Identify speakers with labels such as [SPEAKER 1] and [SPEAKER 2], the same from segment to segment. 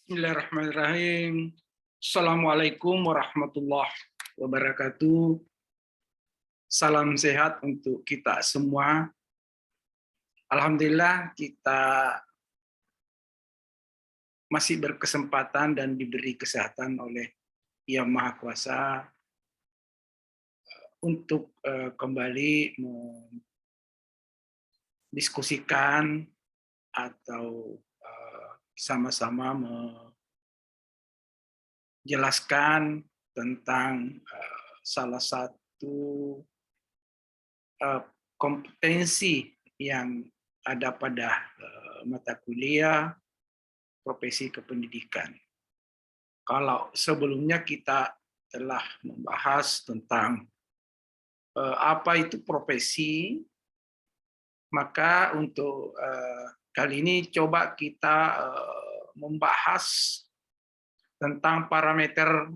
[SPEAKER 1] Bismillahirrahmanirrahim. Assalamualaikum warahmatullahi wabarakatuh. Salam sehat untuk kita semua. Alhamdulillah kita masih berkesempatan dan diberi kesehatan oleh Yang Maha Kuasa untuk kembali mendiskusikan atau sama-sama menjelaskan tentang salah satu kompetensi yang ada pada mata kuliah profesi kependidikan. Kalau sebelumnya kita telah membahas tentang apa itu profesi, maka untuk kali ini coba kita membahas tentang parameter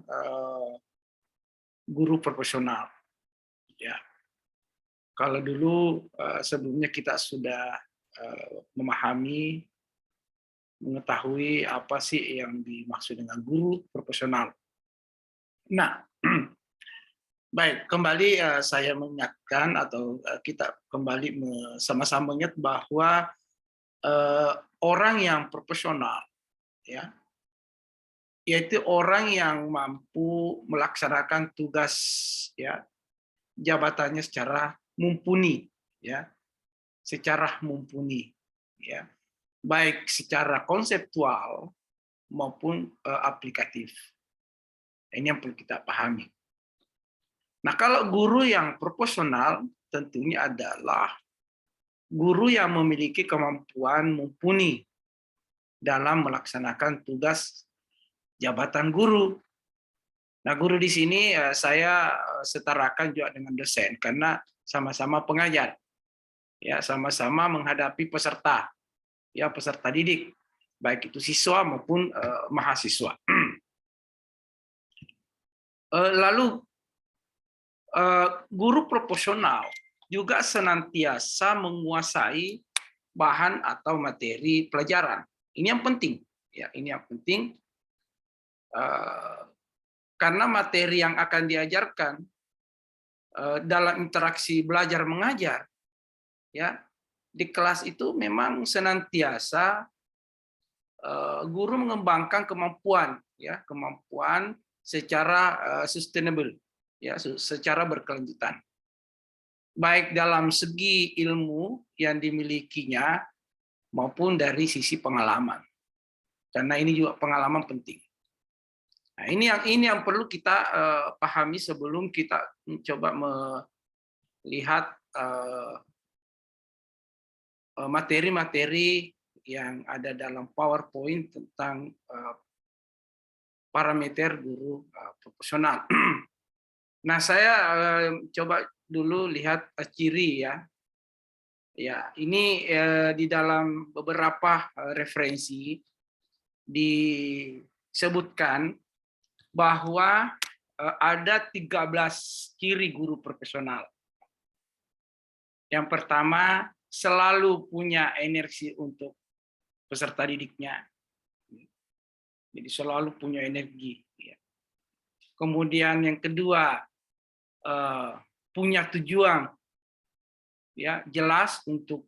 [SPEAKER 1] guru profesional. Ya, kalau dulu sebelumnya kita sudah memahami, mengetahui apa sih yang dimaksud dengan guru profesional. Nah, baik, kembali saya mengingatkan atau kita kembali sama-sama ingat bahwa orang yang profesional, ya, yaitu orang yang mampu melaksanakan tugas, ya, jabatannya secara mumpuni, ya, secara mumpuni, ya, baik secara konseptual maupun aplikatif. Ini yang perlu kita pahami. Nah, kalau guru yang profesional tentunya adalah guru yang memiliki kemampuan mumpuni dalam melaksanakan tugas jabatan guru. Nah, guru di sini saya setarakan juga dengan dosen karena sama-sama pengajar, ya, sama-sama menghadapi peserta, ya, peserta didik, baik itu siswa maupun mahasiswa. Lalu guru profesional juga senantiasa menguasai bahan atau materi pelajaran. Ini yang penting, ya, ini yang penting karena materi yang akan diajarkan dalam interaksi belajar mengajar, ya, di kelas itu memang senantiasa guru mengembangkan kemampuan, ya, kemampuan secara sustainable, ya, secara berkelanjutan, baik dalam segi ilmu yang dimilikinya maupun dari sisi pengalaman, karena ini juga pengalaman penting. Nah, ini yang perlu kita pahami sebelum kita mencoba melihat materi-materi yang ada dalam PowerPoint tentang parameter guru profesional. Nah, saya coba dulu lihat ciri, ya. Ya, ini di dalam beberapa referensi disebutkan bahwa ada 13 ciri guru profesional. Yang pertama, selalu punya energi untuk peserta didiknya. Jadi selalu punya energi. Kemudian yang kedua, punya tujuan, ya, jelas untuk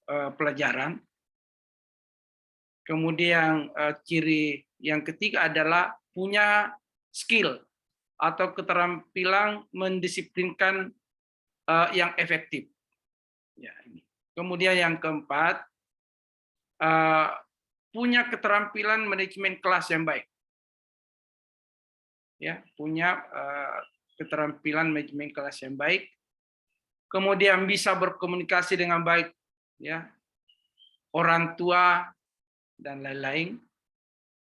[SPEAKER 1] pelajaran. Kemudian ciri yang ketiga adalah punya skill atau keterampilan mendisiplinkan yang efektif. Ya, ini. Kemudian yang keempat, punya keterampilan manajemen kelas yang baik. Ya, punya keterampilan manajemen kelas yang baik. Kemudian bisa berkomunikasi dengan baik, ya, orang tua dan lain-lain.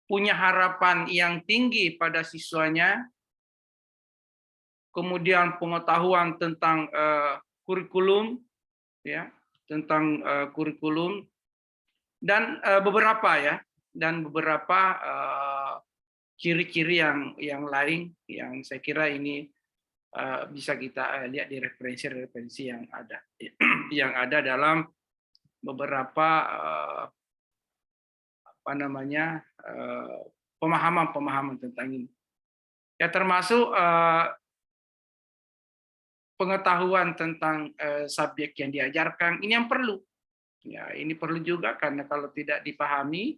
[SPEAKER 1] Punya harapan yang tinggi pada siswanya. Kemudian pengetahuan tentang kurikulum, ya, tentang kurikulum dan beberapa, ya, dan beberapa ciri-ciri yang lain yang saya kira ini bisa kita lihat di referensi-referensi yang ada yang ada dalam beberapa pemahaman-pemahaman tentang ini. Ya termasuk pengetahuan tentang subjek yang diajarkan, ini yang perlu. Ya, ini perlu juga karena kalau tidak dipahami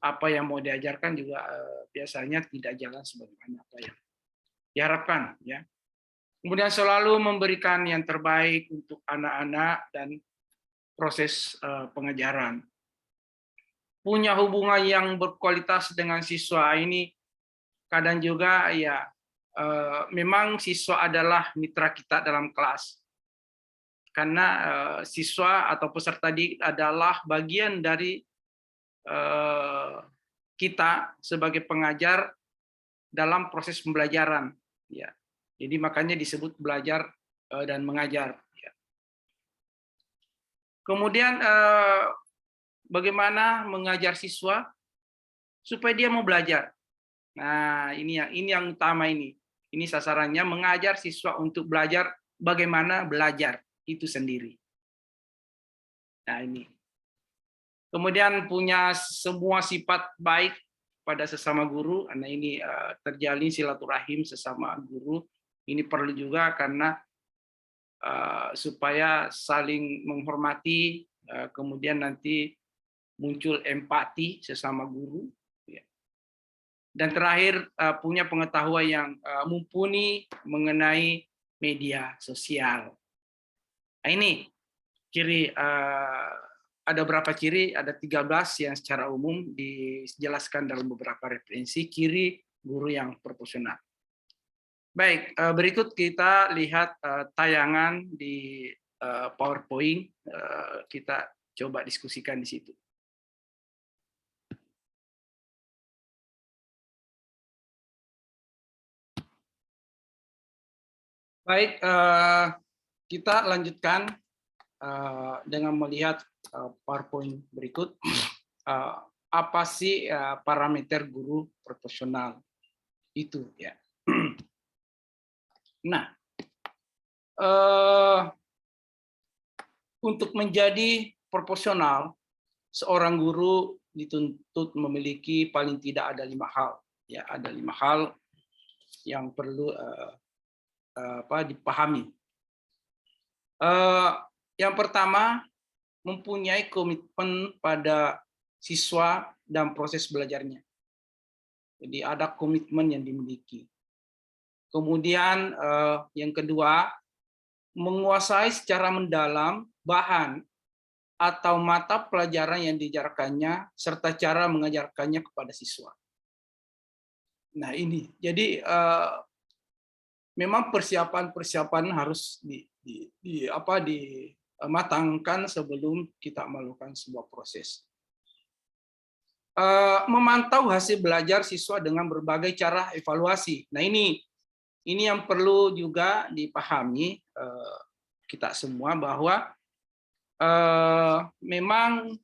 [SPEAKER 1] apa yang mau diajarkan juga biasanya tidak jalan sebagaimana apa yang diharapkan. Ya. Kemudian selalu memberikan yang terbaik untuk anak-anak dan proses pengajaran. Punya hubungan yang berkualitas dengan siswa ini kadang juga ya memang siswa adalah mitra kita dalam kelas. Karena siswa atau peserta didik adalah bagian dari kita sebagai pengajar dalam proses pembelajaran. Ya. Jadi makanya disebut belajar dan mengajar. Ya. Kemudian bagaimana mengajar siswa supaya dia mau belajar. Nah, ini yang utama ini. Ini sasarannya mengajar siswa untuk belajar bagaimana belajar itu sendiri. Nah, ini. Kemudian punya semua sifat baik pada sesama guru. Nah, ini terjalin silaturahim sesama guru. Ini perlu juga karena supaya saling menghormati, kemudian nanti muncul empati sesama guru. Dan terakhir punya pengetahuan yang mumpuni mengenai media sosial. Nah, ini ciri ada berapa ciri? Ada 13 yang secara umum dijelaskan dalam beberapa referensi ciri guru yang profesional. Baik, berikut kita lihat tayangan di PowerPoint. Kita coba diskusikan di situ. Baik, kita lanjutkan dengan melihat PowerPoint berikut. Apa sih parameter guru profesional itu ya? Nah, untuk menjadi profesional, seorang guru dituntut memiliki paling tidak ada 5 hal. Ya, ada 5 hal yang perlu dipahami. Yang pertama, mempunyai komitmen pada siswa dan proses belajarnya. Jadi ada komitmen yang dimiliki. Kemudian yang kedua, menguasai secara mendalam bahan atau mata pelajaran yang diajarkannya serta cara mengajarkannya kepada siswa. Nah, ini. Jadi memang persiapan harus dimatangkan sebelum kita melakukan sebuah proses. Memantau hasil belajar siswa dengan berbagai cara evaluasi. Nah, ini yang perlu juga dipahami kita semua bahwa memang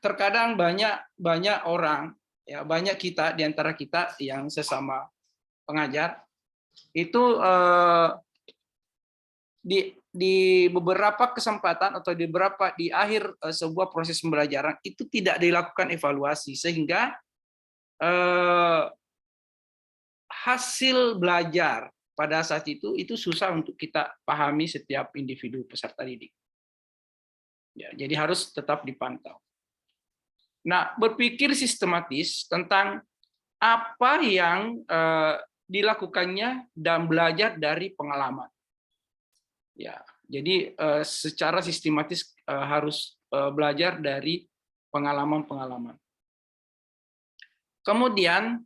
[SPEAKER 1] terkadang banyak orang ya, banyak kita di antara kita yang sesama pengajar itu di beberapa kesempatan atau di akhir sebuah proses pembelajaran itu tidak dilakukan evaluasi sehingga hasil belajar pada saat itu susah untuk kita pahami setiap individu peserta didik. Ya, jadi harus tetap dipantau. Nah, berpikir sistematis tentang apa yang dilakukannya dan belajar dari pengalaman. Ya, jadi secara sistematis harus belajar dari pengalaman-pengalaman. Kemudian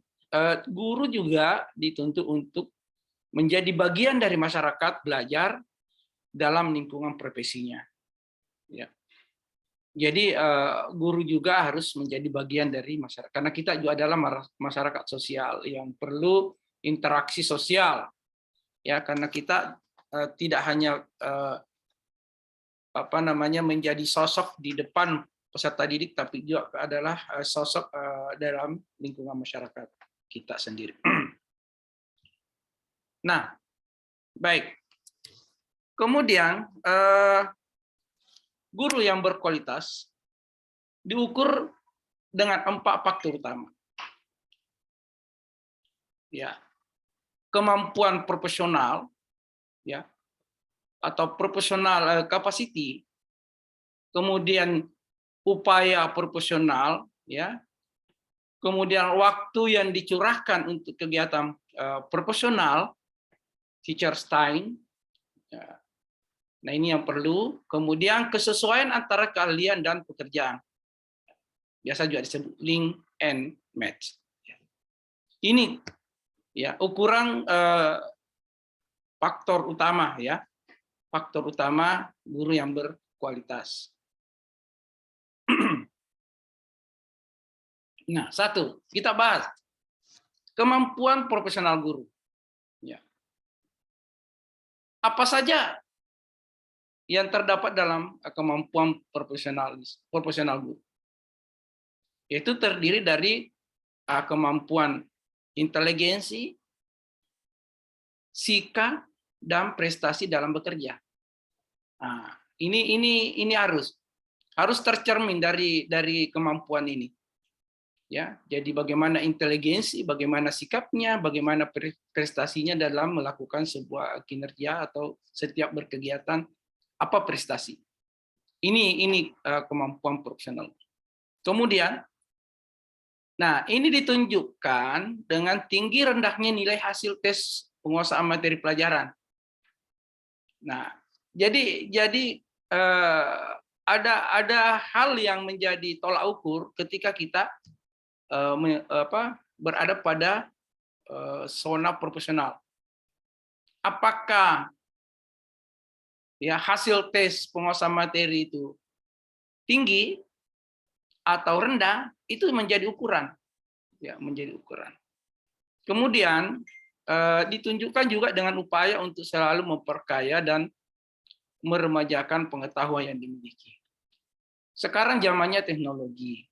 [SPEAKER 1] guru juga dituntut untuk menjadi bagian dari masyarakat belajar dalam lingkungan profesinya. Ya. Jadi guru juga harus menjadi bagian dari masyarakat karena kita juga adalah masyarakat sosial yang perlu interaksi sosial. Ya, karena kita tidak hanya menjadi sosok di depan peserta didik, tapi juga adalah sosok dalam lingkungan masyarakat kita sendiri. Nah, baik. Kemudian guru yang berkualitas diukur dengan 4 faktor utama. Ya, kemampuan profesional, ya, atau profesional capacity, kemudian upaya profesional, ya, kemudian waktu yang dicurahkan untuk kegiatan profesional, teacher's time. Ya. Nah, ini yang perlu. Kemudian kesesuaian antara keahlian dan pekerjaan. Biasa juga disebut link and match. Ini ya ukuran faktor utama, ya. Faktor utama guru yang berkualitas. Nah, satu, kita bahas kemampuan profesional guru. Ya. Apa saja yang terdapat dalam kemampuan profesional guru? Yaitu terdiri dari kemampuan inteligensi, sikap, dan prestasi dalam bekerja. Nah, ini harus tercermin dari kemampuan ini. Ya, jadi bagaimana inteligensi, bagaimana sikapnya, bagaimana prestasinya dalam melakukan sebuah kinerja atau setiap berkegiatan, apa prestasi. Ini kemampuan profesional. Kemudian, nah ini ditunjukkan dengan tinggi rendahnya nilai hasil tes penguasaan materi pelajaran. Nah, jadi ada hal yang menjadi tolak ukur ketika kita berada pada zona profesional. Apakah ya hasil tes penguasaan materi itu tinggi atau rendah, itu menjadi ukuran, ya, menjadi ukuran. Kemudian ditunjukkan juga dengan upaya untuk selalu memperkaya dan meremajakan pengetahuan yang dimiliki. Sekarang zamannya teknologi,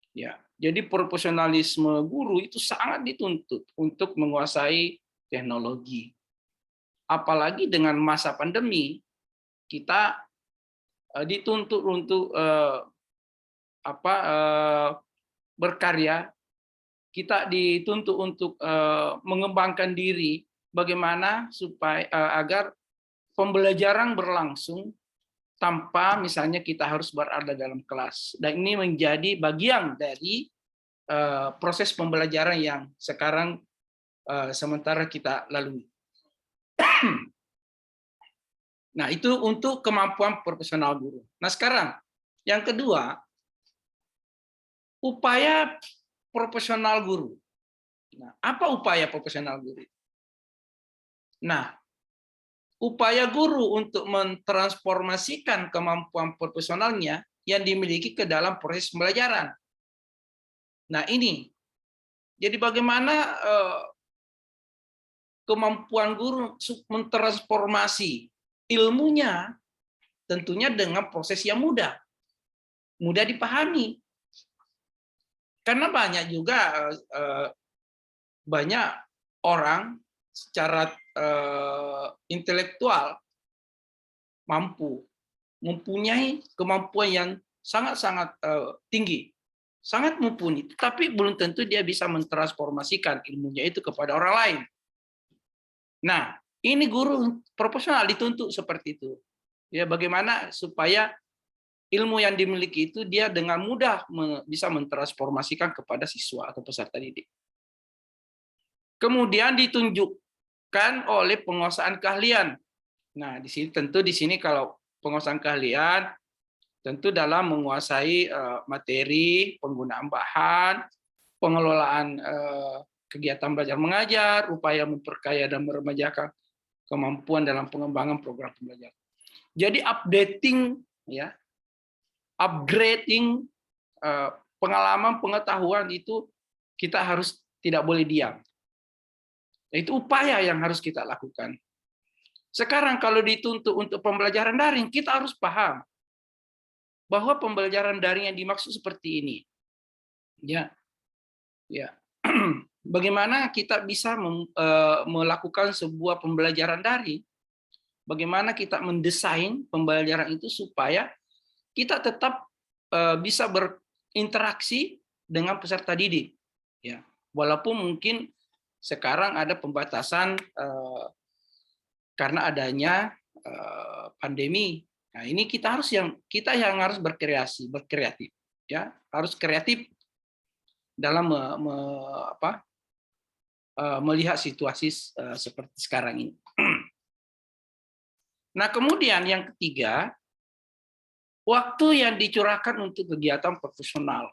[SPEAKER 1] ya. Jadi profesionalisme guru itu sangat dituntut untuk menguasai teknologi. Apalagi dengan masa pandemi, kita dituntut untuk berkarya, kita dituntut untuk mengembangkan diri, bagaimana supaya agar pembelajaran berlangsung tanpa misalnya kita harus berada dalam kelas. Dan ini menjadi bagian dari proses pembelajaran yang sekarang sementara kita lalui. Nah, itu untuk kemampuan profesional guru. Nah, sekarang yang kedua, upaya profesional guru. Nah, apa upaya profesional guru? Nah, upaya guru untuk mentransformasikan kemampuan profesionalnya yang dimiliki ke dalam proses pembelajaran. Nah, ini. Jadi bagaimana kemampuan guru mentransformasi ilmunya tentunya dengan proses yang mudah dipahami. Karena banyak juga banyak orang secara intelektual mempunyai kemampuan yang sangat-sangat tinggi, sangat mumpuni, tapi belum tentu dia bisa mentransformasikan ilmunya itu kepada orang lain. Nah, ini guru profesional dituntut seperti itu. Ya, bagaimana supaya ilmu yang dimiliki itu dia dengan mudah bisa mentransformasikan kepada siswa atau peserta didik. Kemudian ditunjukkan oleh penguasaan keahlian. Nah, di sini kalau penguasaan keahlian tentu dalam menguasai materi, penggunaan bahan, pengelolaan kegiatan belajar mengajar, upaya memperkaya dan meremajakan kemampuan dalam pengembangan program pembelajaran. Jadi upgrading pengalaman pengetahuan itu kita harus tidak boleh diam. Itu upaya yang harus kita lakukan. Sekarang kalau dituntut untuk pembelajaran daring, kita harus paham bahwa pembelajaran daring yang dimaksud seperti ini. Ya. Bagaimana kita bisa melakukan sebuah pembelajaran daring? Bagaimana kita mendesain pembelajaran itu supaya kita tetap bisa berinteraksi dengan peserta didik, ya. Walaupun mungkin sekarang ada pembatasan karena adanya pandemi. Nah, ini kita yang harus berkreatif, ya, harus kreatif dalam melihat situasi seperti sekarang ini. Nah, kemudian yang ketiga, waktu yang dicurahkan untuk kegiatan profesional.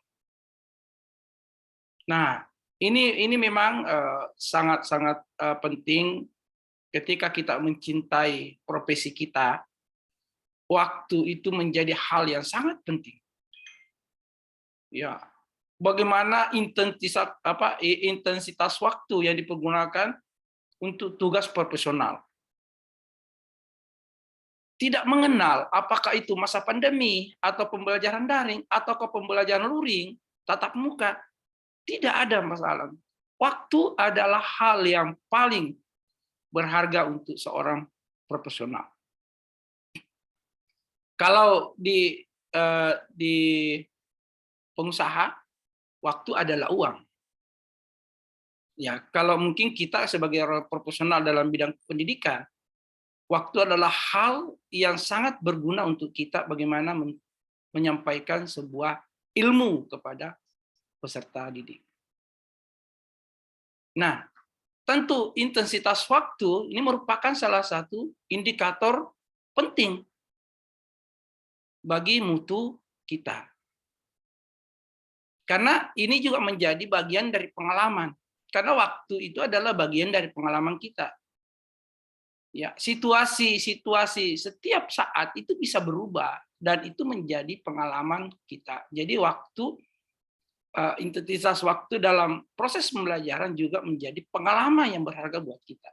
[SPEAKER 1] Nah, ini memang sangat-sangat penting ketika kita mencintai profesi kita. Waktu itu menjadi hal yang sangat penting. Ya, bagaimana intensitas waktu yang dipergunakan untuk tugas profesional. Tidak mengenal apakah itu masa pandemi atau pembelajaran daring atau pembelajaran luring, tatap muka, tidak ada masalah. Waktu adalah hal yang paling berharga untuk seorang profesional. Kalau di pengusaha, waktu adalah uang. Ya, kalau mungkin kita sebagai orang profesional dalam bidang pendidikan, waktu adalah hal yang sangat berguna untuk kita bagaimana menyampaikan sebuah ilmu kepada peserta didik. Nah, tentu intensitas waktu ini merupakan salah satu indikator penting bagi mutu kita. Karena ini juga menjadi bagian dari pengalaman. Karena waktu itu adalah bagian dari pengalaman kita. Ya, situasi setiap saat itu bisa berubah dan itu menjadi pengalaman kita. Jadi intensitas waktu dalam proses pembelajaran juga menjadi pengalaman yang berharga buat kita.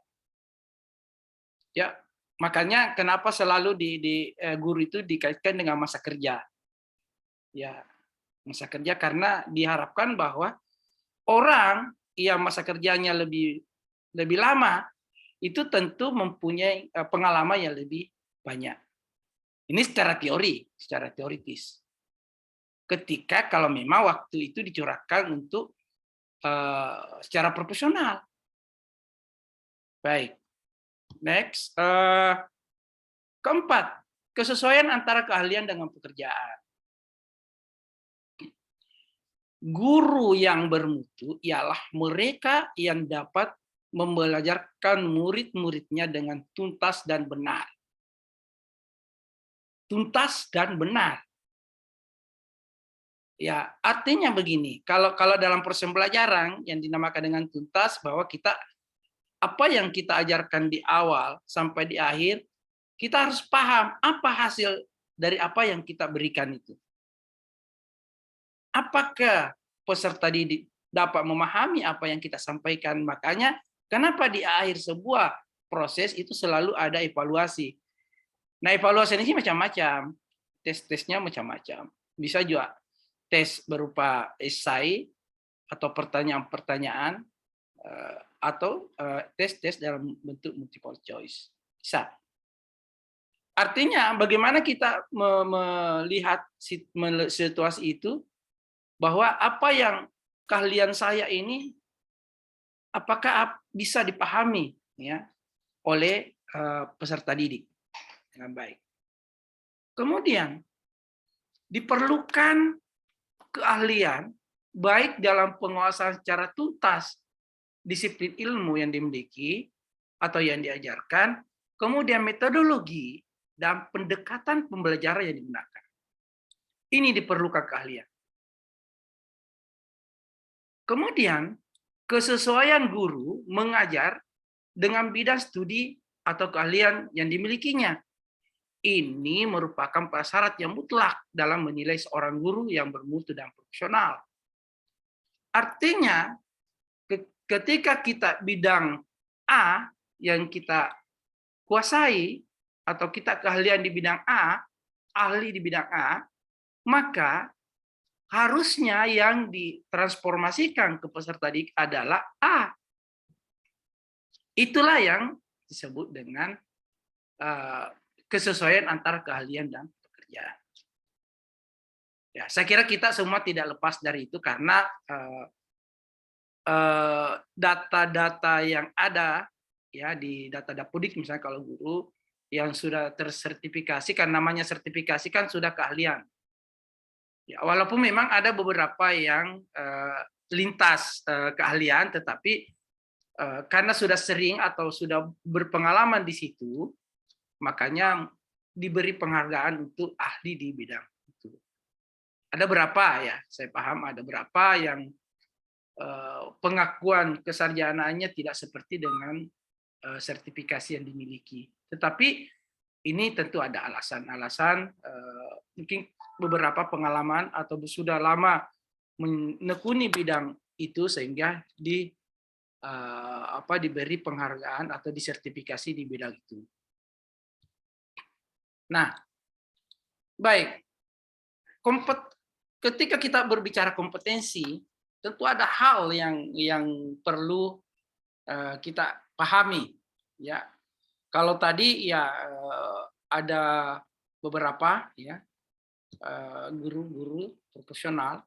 [SPEAKER 1] Ya, makanya kenapa selalu di guru itu dikaitkan dengan masa kerja. Ya, masa kerja karena diharapkan bahwa orang yang masa kerjanya lebih lama itu tentu mempunyai pengalaman yang lebih banyak. Ini secara teoritis. Ketika kalau memang waktu itu dicurahkan untuk secara profesional. Baik. Next. Keempat, kesesuaian antara keahlian dengan pekerjaan. Guru yang bermutu ialah mereka yang dapat membelajarkan murid-muridnya dengan tuntas dan benar. Tuntas dan benar. Ya, artinya begini, kalau dalam proses pembelajaran yang dinamakan dengan tuntas, bahwa kita apa yang kita ajarkan di awal sampai di akhir, kita harus paham apa hasil dari apa yang kita berikan itu. Apakah peserta didik dapat memahami apa yang kita sampaikan? Makanya kenapa di akhir sebuah proses itu selalu ada evaluasi. Nah, evaluasi ini macam-macam. Tes-tesnya macam-macam. Bisa juga tes berupa esai atau pertanyaan-pertanyaan atau tes-tes dalam bentuk multiple choice. Bisa. Artinya bagaimana kita melihat situasi itu, bahwa apa yang keahlian saya ini apakah bisa dipahami ya oleh peserta didik dengan baik. Kemudian diperlukan keahlian baik dalam penguasaan secara tuntas disiplin ilmu yang dimiliki atau yang diajarkan, kemudian metodologi dan pendekatan pembelajaran yang digunakan. Ini diperlukan keahlian. Kemudian, kesesuaian guru mengajar dengan bidang studi atau keahlian yang dimilikinya. Ini merupakan prasyarat yang mutlak dalam menilai seorang guru yang bermutu dan profesional. Artinya, ketika kita bidang A yang kita kuasai, atau kita keahlian di bidang A, ahli di bidang A, maka harusnya yang ditransformasikan ke peserta didik adalah A. Itulah yang disebut dengan kesesuaian antara keahlian dan pekerjaan. Ya, saya kira kita semua tidak lepas dari itu karena data-data yang ada ya di data Dapodik misalnya kalau guru yang sudah tersertifikasi, kan namanya sertifikasi kan sudah keahlian. Ya, walaupun memang ada beberapa yang lintas keahlian, tetapi karena sudah sering atau sudah berpengalaman di situ, makanya diberi penghargaan untuk ahli di bidang itu. Ada berapa ya? Saya paham ada berapa yang pengakuan kesarjanaannya tidak seperti dengan sertifikasi yang dimiliki. Tetapi ini tentu ada alasan-alasan, mungkin beberapa pengalaman atau sudah lama menekuni bidang itu sehingga diberi penghargaan atau disertifikasi di bidang itu. Nah, baik. Ketika kita berbicara kompetensi, tentu ada hal yang perlu kita pahami, ya. Kalau tadi ya ada beberapa ya guru-guru profesional.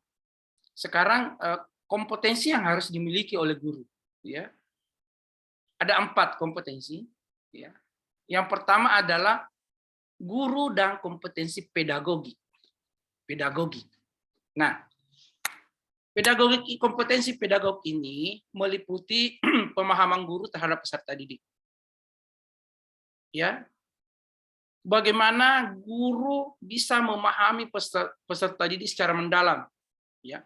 [SPEAKER 1] Sekarang kompetensi yang harus dimiliki oleh guru, ya. Ada 4 kompetensi, ya. Yang pertama adalah guru dan kompetensi pedagogi. Nah, kompetensi pedagog ini meliputi pemahaman guru terhadap peserta didik. Ya. Bagaimana guru bisa memahami peserta didik secara mendalam, ya.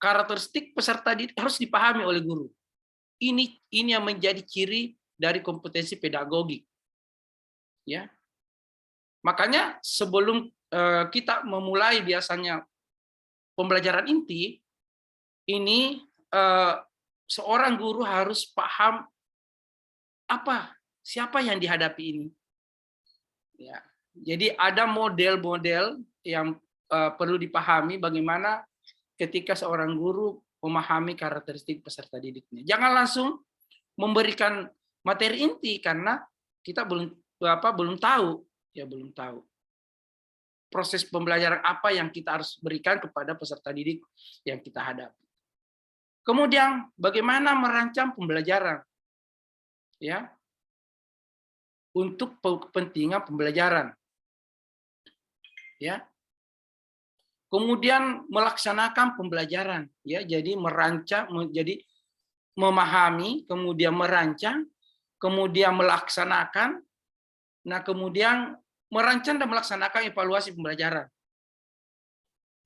[SPEAKER 1] Karakteristik peserta didik harus dipahami oleh guru. Ini yang menjadi ciri dari kompetensi pedagogi. Ya. Makanya sebelum kita memulai biasanya pembelajaran inti, ini seorang guru harus paham siapa yang dihadapi ini. Ya. Jadi ada model-model yang perlu dipahami bagaimana ketika seorang guru memahami karakteristik peserta didiknya. Jangan langsung memberikan materi inti karena kita belum tahu proses pembelajaran apa yang kita harus berikan kepada peserta didik yang kita hadapi. Kemudian bagaimana merancang pembelajaran, ya, untuk kepentingan pembelajaran, ya. Kemudian melaksanakan pembelajaran, ya. Jadi memahami, kemudian merancang, kemudian melaksanakan. Nah, kemudian merancang dan melaksanakan evaluasi pembelajaran.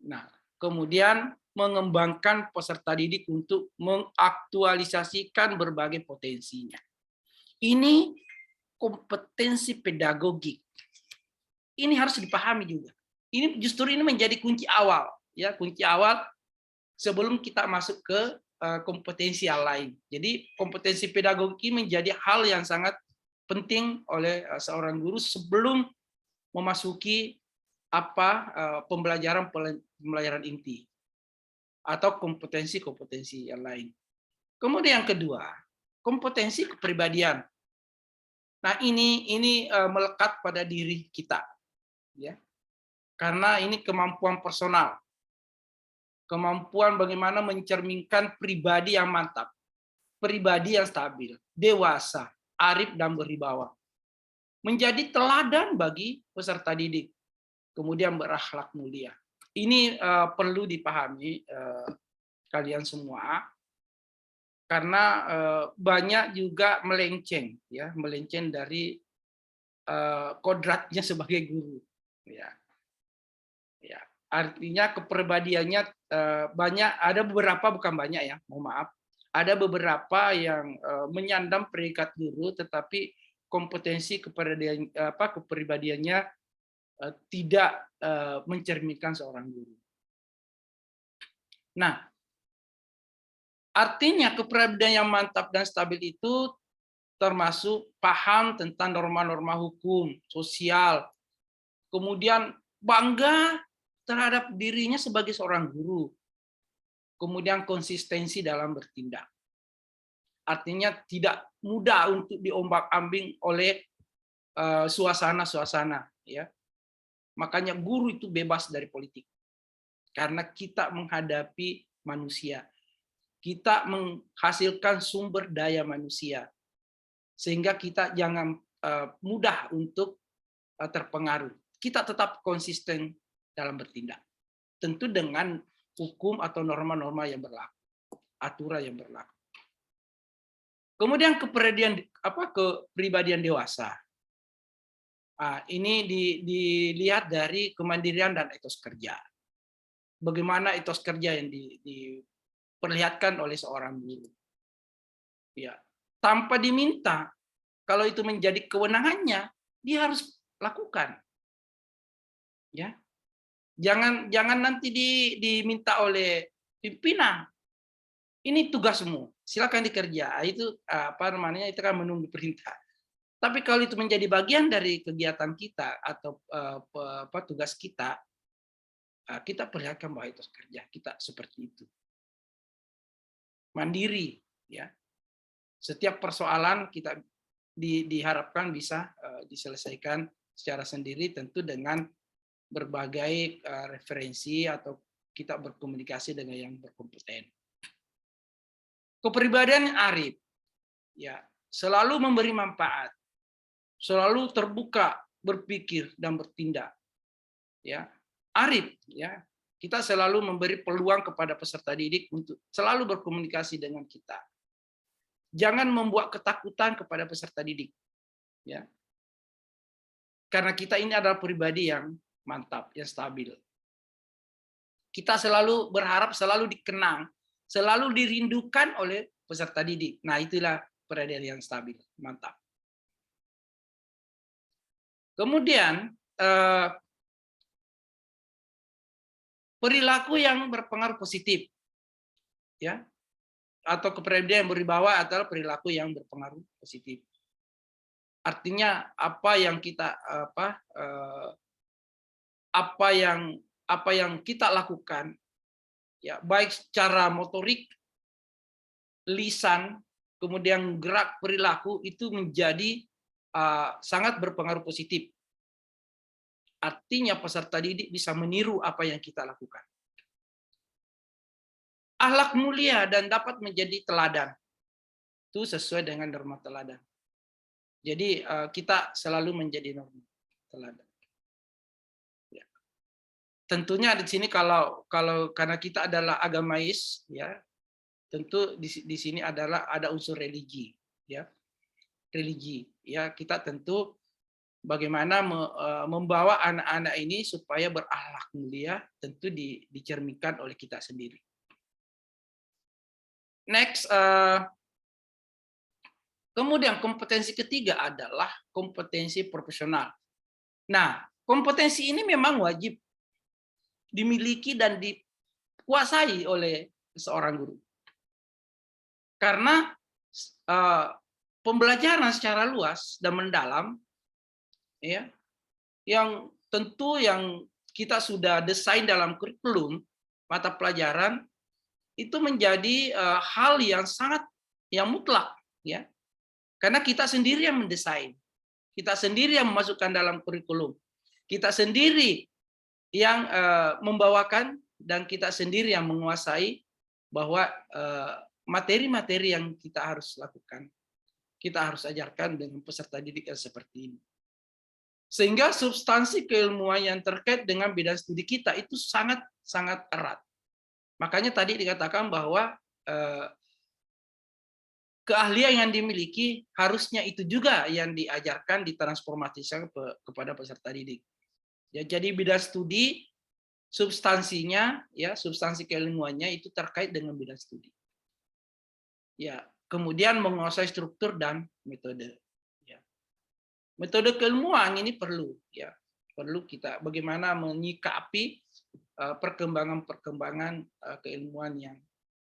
[SPEAKER 1] Nah, kemudian mengembangkan peserta didik untuk mengaktualisasikan berbagai potensinya. Ini kompetensi pedagogik. Ini harus dipahami juga. Ini menjadi kunci awal, ya, kunci awal sebelum kita masuk ke kompetensi yang lain. Jadi kompetensi pedagogik menjadi hal yang sangat penting oleh seorang guru sebelum memasuki pembelajaran inti atau kompetensi yang lain. Kemudian yang kedua, kompetensi kepribadian. Nah, ini melekat pada diri kita, ya. Karena ini kemampuan personal. Kemampuan bagaimana mencerminkan pribadi yang mantap, pribadi yang stabil, dewasa, arif dan berwibawa. Menjadi teladan bagi peserta didik. Kemudian berakhlak mulia. Ini perlu dipahami kalian semua. Karena banyak juga melenceng dari kodratnya sebagai guru, ya. Artinya kepribadiannya banyak, ada beberapa, bukan banyak ya, mohon maaf, ada beberapa yang menyandang predikat guru tetapi kompetensi kepribadiannya tidak mencerminkan seorang guru. Nah, artinya kepribadian yang mantap dan stabil itu termasuk paham tentang norma-norma hukum, sosial, kemudian bangga terhadap dirinya sebagai seorang guru, kemudian konsistensi dalam bertindak. Artinya tidak mudah untuk diombak-ambing oleh suasana-suasana, ya. Makanya guru itu bebas dari politik. karena kita menghadapi manusia. Kita menghasilkan sumber daya manusia, sehingga kita jangan mudah untuk terpengaruh. Kita tetap konsisten dalam bertindak, tentu dengan hukum atau norma-norma yang berlaku, aturan yang berlaku. Kemudian kepribadian dewasa. Ini dilihat dari kemandirian dan etos kerja. Bagaimana etos kerja yang diperlihatkan oleh seorang guru. Ya, tanpa diminta, kalau itu menjadi kewenangannya, dia harus lakukan. Ya, jangan nanti diminta oleh pimpinan. Ini tugasmu, silakan dikerja. Itu itu kan menunggu perintah. Tapi kalau itu menjadi bagian dari kegiatan kita atau tugas kita, kita perlihatkan bahwa itu kerja kita seperti itu. Mandiri, ya. Setiap persoalan kita diharapkan bisa diselesaikan secara sendiri, tentu dengan berbagai referensi atau kita berkomunikasi dengan yang berkompeten. Kepribadian arif, ya, selalu memberi manfaat, selalu terbuka berpikir dan bertindak, ya. Arif, ya, kita selalu memberi peluang kepada peserta didik untuk selalu berkomunikasi dengan kita. Jangan membuat ketakutan kepada peserta didik, ya, karena kita ini adalah pribadi yang mantap, yang stabil. Kita selalu berharap selalu dikenang, selalu dirindukan oleh peserta didik. Nah, itulah pribadi yang stabil, mantap. Kemudian perilaku yang berpengaruh positif, ya, atau kepribadian yang berwibawa adalah perilaku yang berpengaruh positif. Artinya apa yang kita lakukan, ya, baik secara motorik, lisan, kemudian gerak perilaku itu menjadi sangat berpengaruh positif. Artinya peserta didik bisa meniru apa yang kita lakukan. Akhlak mulia dan dapat menjadi teladan. Itu sesuai dengan norma teladan. Jadi kita selalu menjadi norma teladan. Ya. Tentunya di sini kalau karena kita adalah agamais, ya, tentu di sini ada unsur religi, ya. Religi, ya, kita tentu bagaimana membawa anak-anak ini supaya berakhlak mulia, tentu dicerminkan oleh kita sendiri. Next, kemudian kompetensi ketiga adalah kompetensi profesional. Nah, kompetensi ini memang wajib dimiliki dan dikuasai oleh seorang guru. Karena pembelajaran secara luas dan mendalam, ya, yang tentu yang kita sudah desain dalam kurikulum mata pelajaran itu menjadi hal yang sangat mutlak, ya, karena kita sendiri yang mendesain, kita sendiri yang memasukkan dalam kurikulum, kita sendiri yang membawakan, dan kita sendiri yang menguasai bahwa materi-materi yang kita harus lakukan, kita harus ajarkan dengan peserta didik yang seperti ini. Sehingga substansi keilmuan yang terkait dengan bidang studi kita itu sangat erat. Makanya tadi dikatakan bahwa keahlian yang dimiliki harusnya itu juga yang diajarkan, ditransformasikan kepada peserta didik. Ya, jadi bidang studi substansinya, ya, substansi keilmuannya itu terkait dengan bidang studi. Ya, kemudian menguasai struktur dan metode. Ya. Metode keilmuan ini perlu, ya, perlu kita bagaimana menyikapi perkembangan keilmuan yang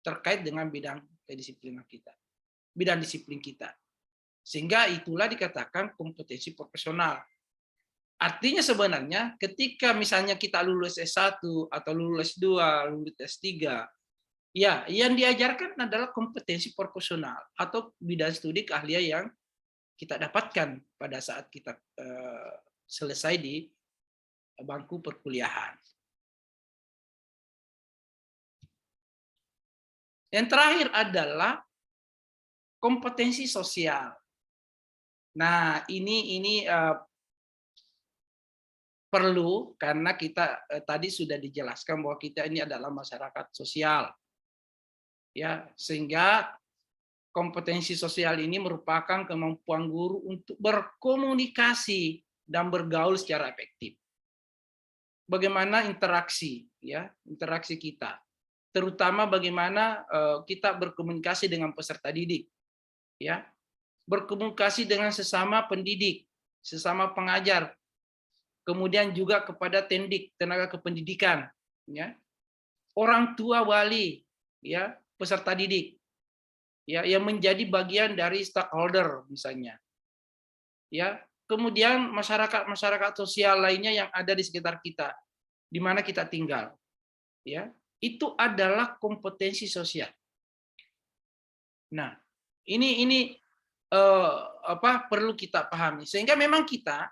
[SPEAKER 1] terkait dengan bidang kedisiplinan kita, bidang disiplin kita. Sehingga itulah dikatakan kompetensi profesional. Artinya sebenarnya ketika misalnya kita lulus S1 atau lulus S2, lulus S3, ya, yang diajarkan adalah kompetensi profesional atau bidang studi keahlian yang kita dapatkan pada saat kita selesai di bangku perkuliahan. Yang terakhir adalah kompetensi sosial. Nah, ini perlu karena kita tadi sudah dijelaskan bahwa kita ini adalah masyarakat sosial, ya, sehingga kompetensi sosial ini merupakan kemampuan guru untuk berkomunikasi dan bergaul secara efektif. Bagaimana interaksi, ya, interaksi kita, terutama bagaimana kita berkomunikasi dengan peserta didik, ya, berkomunikasi dengan sesama pendidik, sesama pengajar, kemudian juga kepada tendik, tenaga kependidikan, ya, orang tua wali, ya, peserta didik, ya, yang menjadi bagian dari stakeholder misalnya, ya, kemudian masyarakat sosial lainnya yang ada di sekitar kita, di mana kita tinggal, ya, itu adalah kompetensi sosial. Nah, ini perlu kita pahami, sehingga memang kita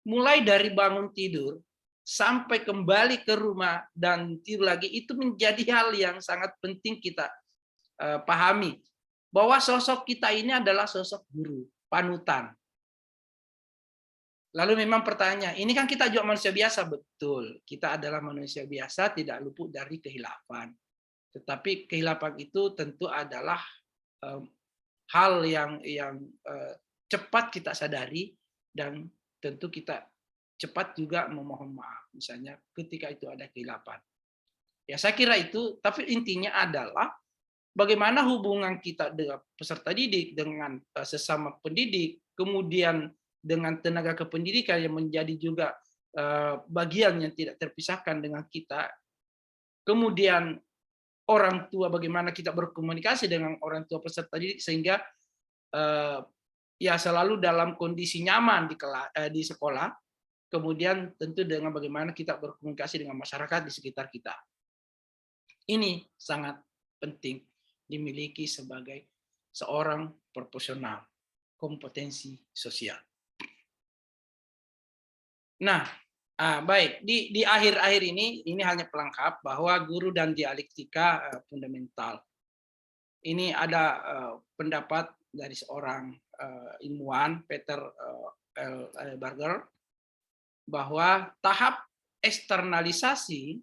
[SPEAKER 1] mulai dari bangun tidur sampai kembali ke rumah dan tidur lagi itu menjadi hal yang sangat penting kita pahami, bahwa sosok kita ini adalah sosok guru, panutan. Lalu memang pertanyaan, ini kan kita juga manusia biasa, betul. Kita adalah manusia biasa, tidak luput dari kehilafan. Tetapi kehilafan itu tentu adalah hal yang cepat kita sadari, dan tentu kita cepat juga memohon maaf, misalnya ketika itu ada kehilafan. Ya, saya kira itu, tapi intinya adalah bagaimana hubungan kita dengan peserta didik, dengan sesama pendidik, kemudian dengan tenaga kependidikan yang menjadi juga bagian yang tidak terpisahkan dengan kita. Kemudian orang tua, bagaimana kita berkomunikasi dengan orang tua peserta didik sehingga ya selalu dalam kondisi nyaman di sekolah. Kemudian tentu dengan bagaimana kita berkomunikasi dengan masyarakat di sekitar kita. Ini sangat penting dimiliki sebagai seorang profesional kompetensi sosial. Nah, baik, di akhir-akhir ini hanya pelengkap bahwa guru dan dialektika fundamental. Ini ada pendapat dari seorang ilmuwan, Peter L. Berger, bahwa tahap eksternalisasi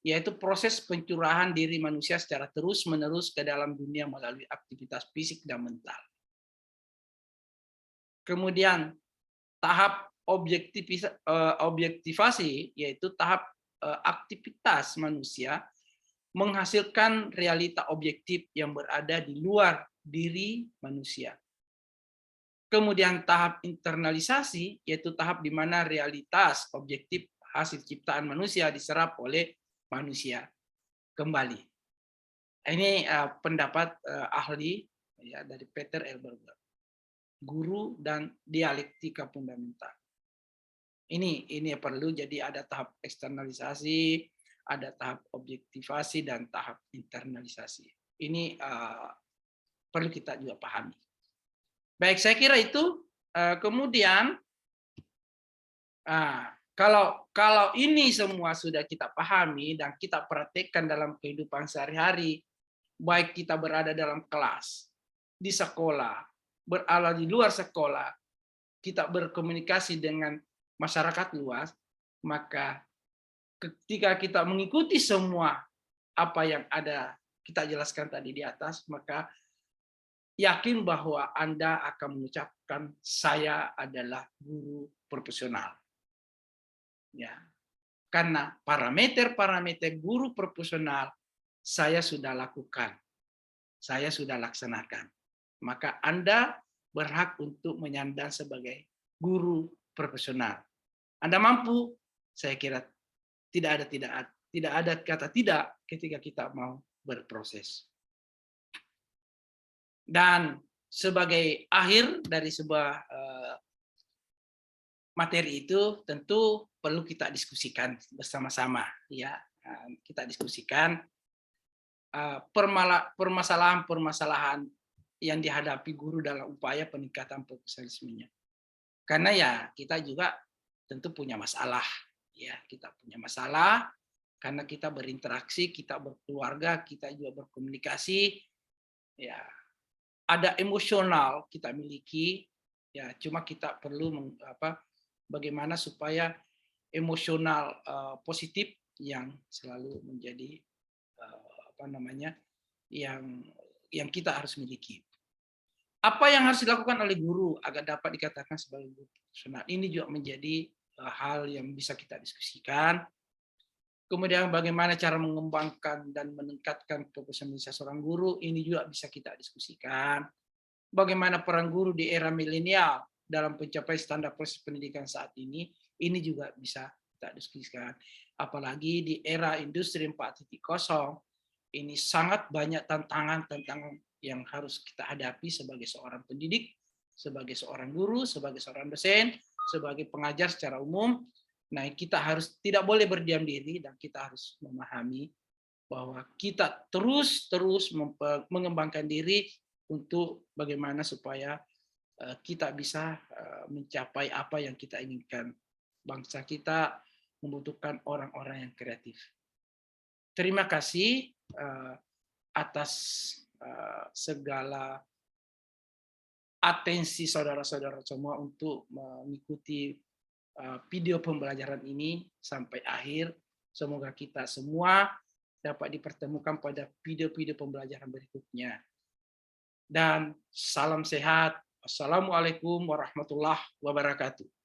[SPEAKER 1] yaitu proses pencurahan diri manusia secara terus-menerus ke dalam dunia melalui aktivitas fisik dan mental. Kemudian tahap objektivasi yaitu tahap aktivitas manusia menghasilkan realita objektif yang berada di luar diri manusia. Kemudian tahap internalisasi yaitu tahap di mana realitas objektif hasil ciptaan manusia diserap oleh manusia kembali. Ini pendapat ahli ya, dari Peter L. Berger, guru dan dialektika fundamental. Ini perlu, jadi ada tahap eksternalisasi, ada tahap objektivasi, dan tahap internalisasi. Ini perlu kita juga pahami. Baik, saya kira itu. Kemudian kalau ini semua sudah kita pahami dan kita praktekkan dalam kehidupan sehari-hari, baik kita berada dalam kelas, di sekolah, berada di luar sekolah, kita berkomunikasi dengan masyarakat luas, maka ketika kita mengikuti semua apa yang ada kita jelaskan tadi di atas, maka yakin bahwa Anda akan mengucapkan saya adalah guru profesional. Ya. Karena parameter-parameter guru profesional saya sudah lakukan, saya sudah laksanakan. Maka Anda berhak untuk menyandang sebagai guru profesional. Anda mampu, saya kira tidak ada kata tidak ketika kita mau berproses. Dan sebagai akhir dari sebuah materi itu tentu perlu kita diskusikan bersama-sama, ya. Kita diskusikan permasalahan-permasalahan yang dihadapi guru dalam upaya peningkatan profesionalismenya. Karena ya kita juga tentu punya masalah, ya, kita punya masalah karena kita berinteraksi, kita berkeluarga, kita juga berkomunikasi, ya ada emosional kita miliki, ya cuma kita perlu bagaimana supaya emosional positif yang selalu menjadi yang kita harus miliki. Apa yang harus dilakukan oleh guru agar dapat dikatakan sebagai guru profesional? Ini juga menjadi hal yang bisa kita diskusikan. Kemudian bagaimana cara mengembangkan dan meningkatkan profesionalitas seorang guru, ini juga bisa kita diskusikan. Bagaimana peran guru di era milenial dalam mencapai standar proses pendidikan saat ini juga bisa kita diskusikan. Apalagi di era industri 4.0, ini sangat banyak tantangan-tantangan yang harus kita hadapi sebagai seorang pendidik, sebagai seorang guru, sebagai seorang dosen, sebagai pengajar secara umum. Nah, kita harus tidak boleh berdiam diri dan kita harus memahami bahwa kita terus mengembangkan diri untuk bagaimana supaya kita bisa mencapai apa yang kita inginkan. Bangsa kita membutuhkan orang-orang yang kreatif. Terima kasih atas segala atensi saudara-saudara semua untuk mengikuti video pembelajaran ini sampai akhir. Semoga kita semua dapat dipertemukan pada video-video pembelajaran berikutnya. Dan salam sehat. Assalamualaikum warahmatullahi wabarakatuh.